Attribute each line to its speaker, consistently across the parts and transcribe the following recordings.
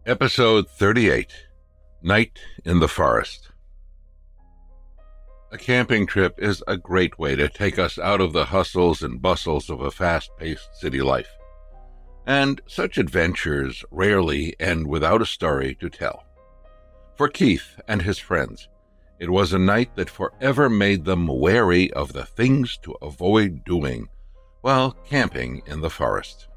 Speaker 1: Episode 38, Night in the Forest. A camping trip is a great way to take us out of the hustles and bustles of a fast-paced city life. And such adventures rarely end without a story to tell. For Keith and his friends, it was a night that forever made them wary of the things to avoid doing while camping in the forest.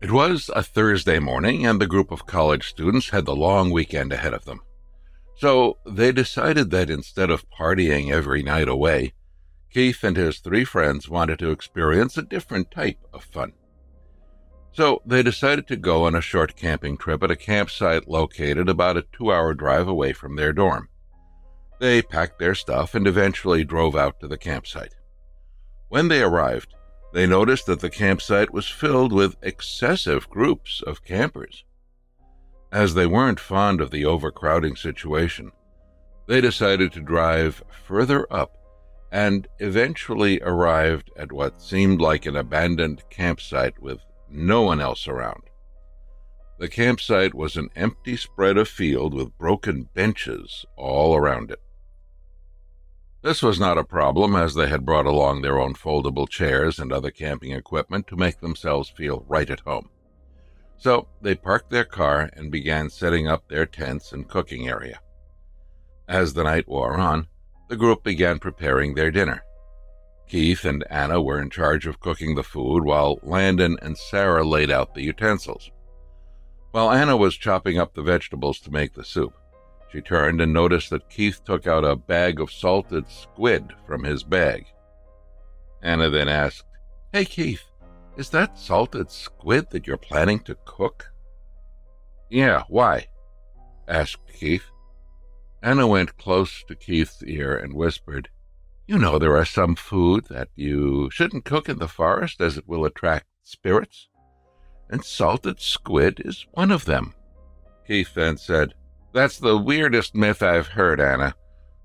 Speaker 1: It was a Thursday morning, and the group of college students had the long weekend ahead of them. So they decided that instead of partying every night away, Keith and his three friends wanted to experience a different type of fun. So they decided to go on a short camping trip at a campsite located about a 2-hour drive away from their dorm. They packed their stuff and eventually drove out to the campsite. When they arrived, they noticed that the campsite was filled with excessive groups of campers. As they weren't fond of the overcrowding situation, they decided to drive further up and eventually arrived at what seemed like an abandoned campsite with no one else around. The campsite was an empty spread of field with broken benches all around it. This was not a problem, as they had brought along their own foldable chairs and other camping equipment to make themselves feel right at home. So they parked their car and began setting up their tents and cooking area. As the night wore on, the group began preparing their dinner. Keith and Anna were in charge of cooking the food, while Landon and Sarah laid out the utensils. While Anna was chopping up the vegetables to make the soup, she turned and noticed that Keith took out a bag of salted squid from his bag. Anna then asked, "Hey, Keith, is that salted squid that you're planning to cook?" "Yeah, why?" asked Keith. Anna went close to Keith's ear and whispered, "You know there are some food that you shouldn't cook in the forest, as it will attract spirits, and salted squid is one of them." Keith then said, "That's the weirdest myth I've heard, Anna.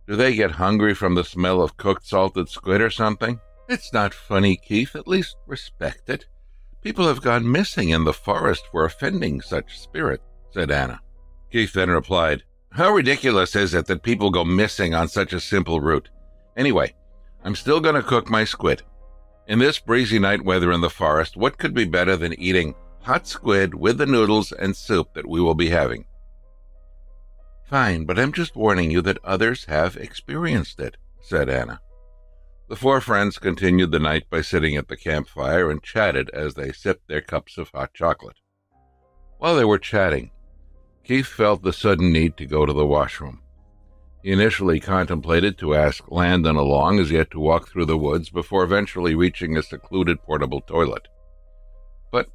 Speaker 1: Do they get hungry from the smell of cooked salted squid or something?" "It's not funny, Keith. At least respect it. People have gone missing in the forest for offending such spirits," said Anna. Keith then replied, "How ridiculous is it that people go missing on such a simple route? Anyway, I'm still going to cook my squid. In this breezy night weather in the forest, what could be better than eating hot squid with the noodles and soup that we will be having?" "Fine, but I'm just warning you that others have experienced it," said Anna. The four friends continued the night by sitting at the campfire and chatted as they sipped their cups of hot chocolate. While they were chatting, Keith felt the sudden need to go to the washroom. He initially contemplated to ask Landon along, as he had to walk through the woods before eventually reaching a secluded portable toilet. But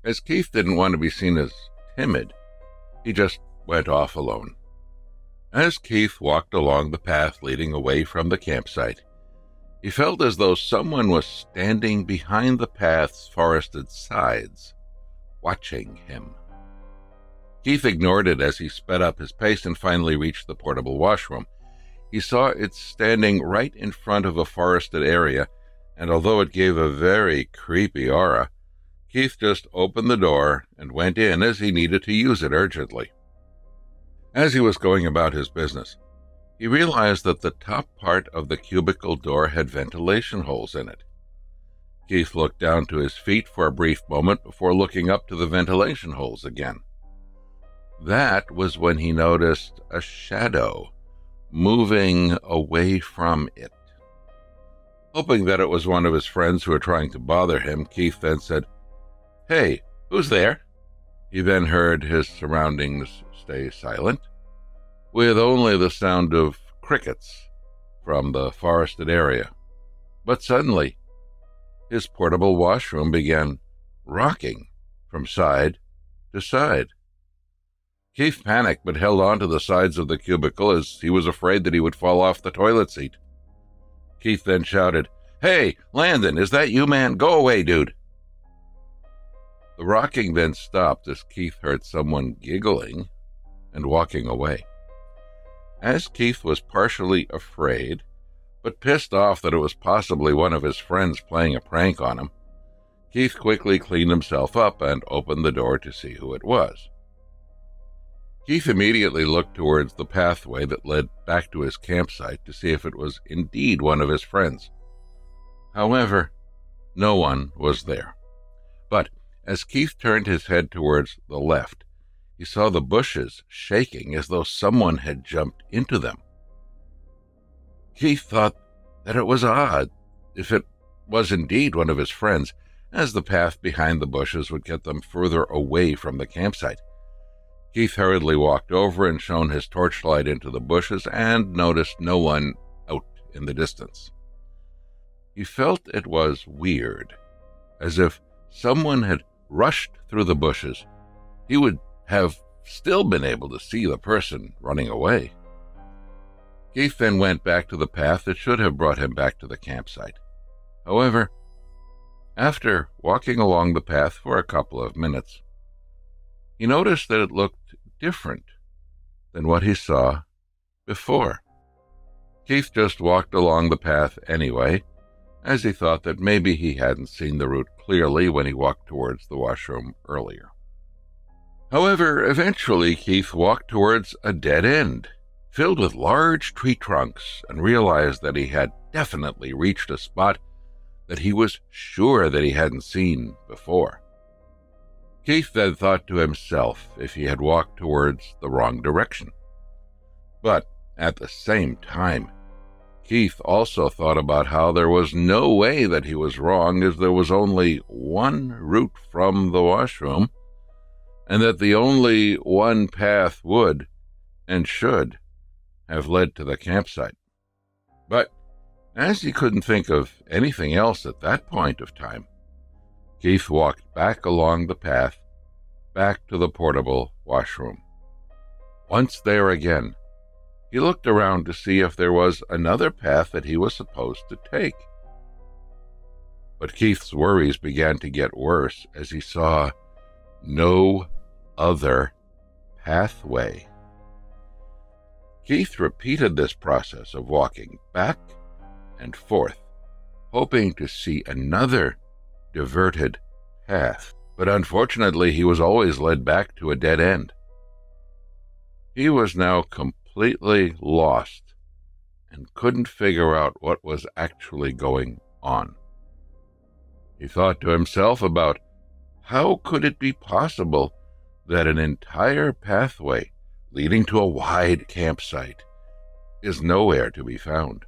Speaker 1: as Keith didn't want to be seen as timid, he just went off alone. As Keith walked along the path leading away from the campsite, he felt as though someone was standing behind the path's forested sides, watching him. Keith ignored it as he sped up his pace and finally reached the portable washroom. He saw it standing right in front of a forested area, and although it gave a very creepy aura, Keith just opened the door and went in, as he needed to use it urgently. As he was going about his business, he realized that the top part of the cubicle door had ventilation holes in it. Keith looked down to his feet for a brief moment before looking up to the ventilation holes again. That was when he noticed a shadow moving away from it. Hoping that it was one of his friends who were trying to bother him, Keith then said, "Hey, who's there?" He then heard his surroundings stay silent, with only the sound of crickets from the forested area. But suddenly, his portable washroom began rocking from side to side. Keith panicked but held on to the sides of the cubicle, as he was afraid that he would fall off the toilet seat. Keith then shouted, "Hey, Landon, is that you, man? Go away, dude." The rocking then stopped as Keith heard someone giggling and walking away. As Keith was partially afraid, but pissed off that it was possibly one of his friends playing a prank on him, Keith quickly cleaned himself up and opened the door to see who it was. Keith immediately looked towards the pathway that led back to his campsite to see if it was indeed one of his friends. However, no one was there. But as Keith turned his head towards the left, he saw the bushes shaking as though someone had jumped into them. Keith thought that it was odd if it was indeed one of his friends, as the path behind the bushes would get them further away from the campsite. Keith hurriedly walked over and shone his torchlight into the bushes and noticed no one out in the distance. He felt it was weird, as if someone had rushed through the bushes. He would have still been able to see the person running away. Keith then went back to the path that should have brought him back to the campsite. However, after walking along the path for a couple of minutes, he noticed that it looked different than what he saw before. Keith just walked along the path anyway, as he thought that maybe he hadn't seen the route clearly when he walked towards the washroom earlier. However, eventually Keith walked towards a dead end, filled with large tree trunks, and realized that he had definitely reached a spot that he was sure that he hadn't seen before. Keith then thought to himself if he had walked towards the wrong direction. But at the same time, Keith also thought about how there was no way that he was wrong, as there was only one route from the washroom, and that the only one path would and should have led to the campsite. But as he couldn't think of anything else at that point of time, Keith walked back along the path, back to the portable washroom. Once there again, he looked around to see if there was another path that he was supposed to take. But Keith's worries began to get worse as he saw no other pathway. Keith repeated this process of walking back and forth, hoping to see another diverted path. But unfortunately, he was always led back to a dead end. He was now completely lost and couldn't figure out what was actually going on. He thought to himself about how could it be possible that an entire pathway leading to a wide campsite is nowhere to be found.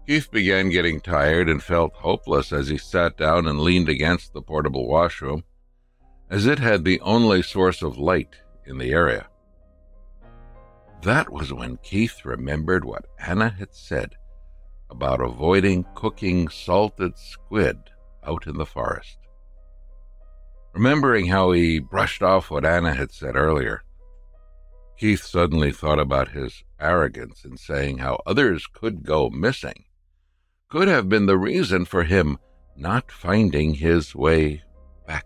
Speaker 1: Keith began getting tired and felt hopeless as he sat down and leaned against the portable washroom, as it had the only source of light in the area. That was when Keith remembered what Anna had said about avoiding cooking salted squid out in the forest. Remembering how he brushed off what Anna had said earlier, Keith suddenly thought about his arrogance in saying how others could go missing could have been the reason for him not finding his way back.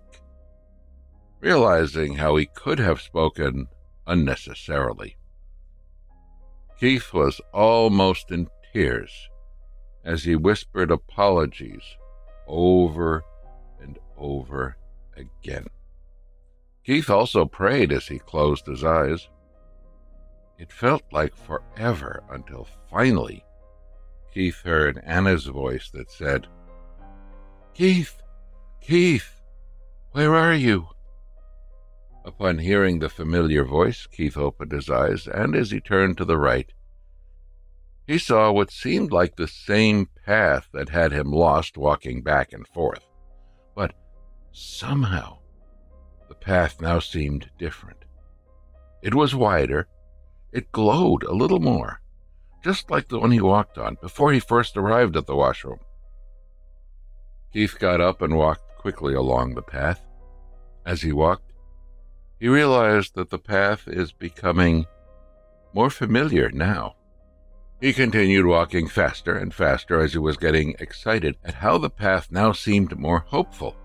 Speaker 1: Realizing how he could have spoken unnecessarily, Keith was almost in tears as he whispered apologies over and over again. Keith also prayed as he closed his eyes. It felt like forever until finally Keith heard Anna's voice that said, "Keith, Keith, where are you?" Upon hearing the familiar voice, Keith opened his eyes, and as he turned to the right, he saw what seemed like the same path that had him lost walking back and forth. But somehow, the path now seemed different. It was wider. It glowed a little more, just like the one he walked on before he first arrived at the washroom. Keith got up and walked quickly along the path. As he walked, he realized that the path is becoming more familiar now. He continued walking faster and faster as he was getting excited at how the path now seemed more hopeful.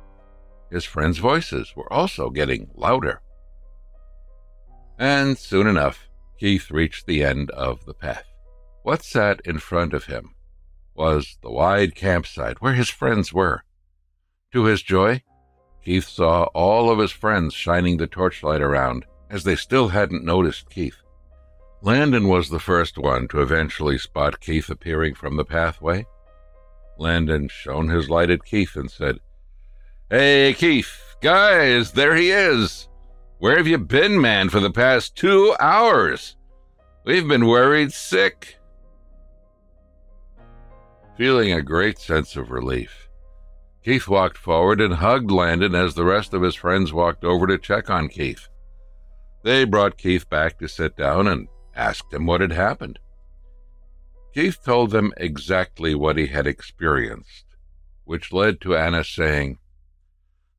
Speaker 1: His friends' voices were also getting louder. And soon enough, Keith reached the end of the path. What sat in front of him was the wide campsite where his friends were. To his joy, Keith saw all of his friends shining the torchlight around as they still hadn't noticed Keith. Landon was the first one to eventually spot Keith appearing from the pathway. Landon shone his light at Keith and said, "Hey, Keith, guys, there he is. Where have you been, man, for the past 2 hours? We've been worried sick." Feeling a great sense of relief, Keith walked forward and hugged Landon as the rest of his friends walked over to check on Keith. They brought Keith back to sit down and asked him what had happened. Keith told them exactly what he had experienced, which led to Anna saying,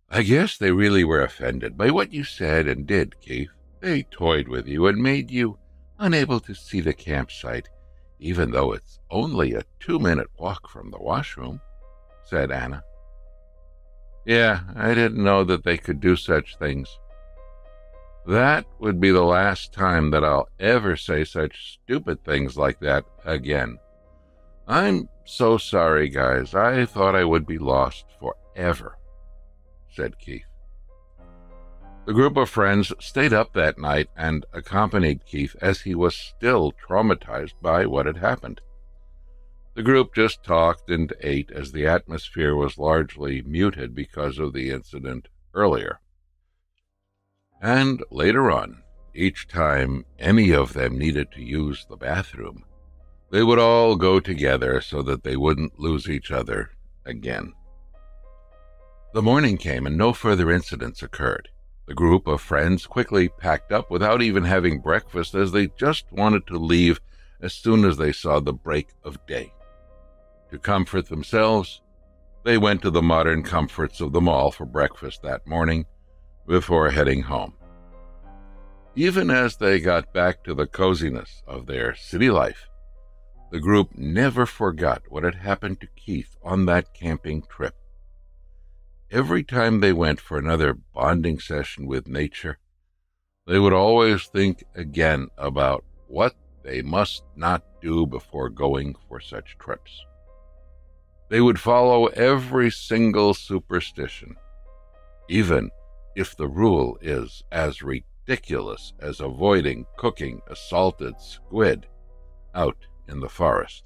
Speaker 1: "I guess they really were offended by what you said and did, Keith. They toyed with you and made you unable to see the campsite, even though it's only a 2-minute walk from the washroom," said Anna. "Yeah, I didn't know that they could do such things. That would be the last time that I'll ever say such stupid things like that again. I'm so sorry, guys. I thought I would be lost forever," said Keith. The group of friends stayed up that night and accompanied Keith as he was still traumatized by what had happened. The group just talked and ate as the atmosphere was largely muted because of the incident earlier. And later on, each time any of them needed to use the bathroom, they would all go together so that they wouldn't lose each other again. The morning came and no further incidents occurred. The group of friends quickly packed up without even having breakfast, as they just wanted to leave as soon as they saw the break of day. To comfort themselves, they went to the modern comforts of the mall for breakfast that morning before heading home. Even as they got back to the coziness of their city life, the group never forgot what had happened to Keith on that camping trip. Every time they went for another bonding session with nature, they would always think again about what they must not do before going for such trips. They would follow every single superstition, even if the rule is as ridiculous as avoiding cooking a salted squid out in the forest.